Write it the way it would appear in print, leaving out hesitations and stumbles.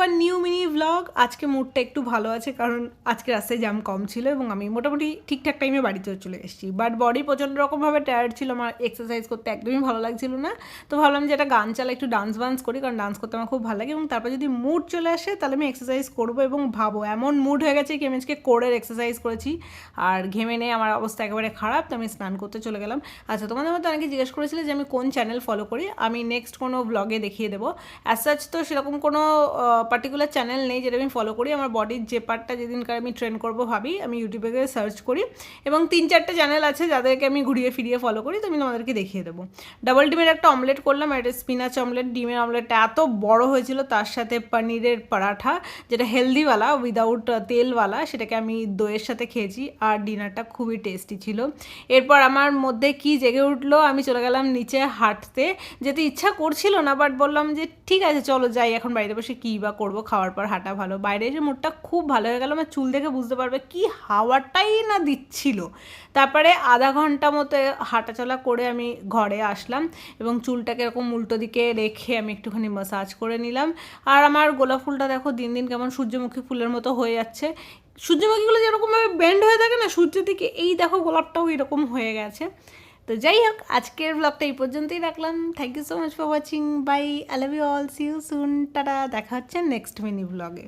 A new mini vlog. আজকে মুডটা একটু ভালো আছে কারণ আজকে রাস্তায় জ্যাম কম ছিল এবং আমি মোটামুটি ঠিকঠাক টাইমে বাড়িতে চলে এসেছি। বাট বডি প্রচণ্ড রকমভাবে টায়ার্ড ছিল, আমার এক্সারসাইজ করতে একদমই ভালো লাগছিল না। তো ভাবলাম যে একটা গান চালা একটু ডান্স বান্স করি, কারণ ডান্স করতে আমার খুব ভালো লাগে এবং তারপর যদি মুড চলে আসে তাহলে আমি এক্সারসাইজ করবো। এবং ভাবো এমন মুড হয়ে গেছে কি আমি আজকে কোরের এক্সারসাইজ করেছি আর ঘেমে নেই, আমার অবস্থা একেবারে খারাপ। তো আমি স্নান করতে চলে গেলাম। আচ্ছা, তোমাদের মধ্যে অনেকে জিজ্ঞেস করেছিলে যে আমি কোন চ্যানেল ফলো করি, আমি নেক্সট কোনো ব্লগে দেখিয়ে দেবো। অ্যাজ সাচ তো সেরকম কোনো পার্টিকুলার চ্যানেল নেই যেটা আমি ফলো করি। আমার বডির যে পার্টটা যেদিনকার আমি ট্রেন করবো ভাবি, আমি ইউটিউবে গিয়ে সার্চ করি এবং 3-4টে চ্যানেল আছে যাদেরকে আমি ঘুরিয়ে ফিরিয়ে ফলো করি, তো আমি তোমাদেরকে দেখিয়ে দেবো। ডাবল ডিমের একটা অমলেট করলাম, এটা স্পিনাচ অমলেট। ডিমের অমলেটটা এত বড় হয়েছিল, তার সাথে পনিরের পরাঠা যেটা হেলদিওয়ালা উইদাউট তেলওয়ালা, সেটাকে আমি দইয়ের সাথে খেয়েছি আর ডিনারটা খুবই টেস্টি ছিল। এরপর আমার মধ্যে কি জেগে উঠলো, আমি চলে গেলাম নিচে হাঁটতে। যেতে ইচ্ছা করছিল না, বাট বললাম যে ঠিক আছে চলো যাই, এখন বাড়িতে বসে কী বা করবো, খাওয়ার পর হাঁটা ভালো। বাইরে এসে মুডটা খুব ভালো হয়ে গেল, আমার চুল দেখে বুঝতে পারবে কি হাওয়াটাই না দিচ্ছিল। তারপরে আধা ঘন্টা মতো হাঁটাচলা করে আমি ঘরে আসলাম এবং চুলটাকে এরকম উল্টো দিকে রেখে আমি একটুখানি ম্যাসাজ করে নিলাম। আর আমার গোলাপ ফুলটা দেখো দিন দিন কেমন সূর্যমুখী ফুলের মতো হয়ে যাচ্ছে। সূর্যমুখীগুলো যেরকমভাবে বেন্ড হয়ে থাকে না সূর্যের দিকে, এই দেখো গোলাপটাও এরকম হয়ে গেছে। তো যাই হোক, আজকের ব্লগটা এই পর্যন্তই রাখলাম। Thank you so much for watching. Bye, I love you all, see you soon, tata. দেখা হচ্ছে নেক্সট মিনি ব্লগে।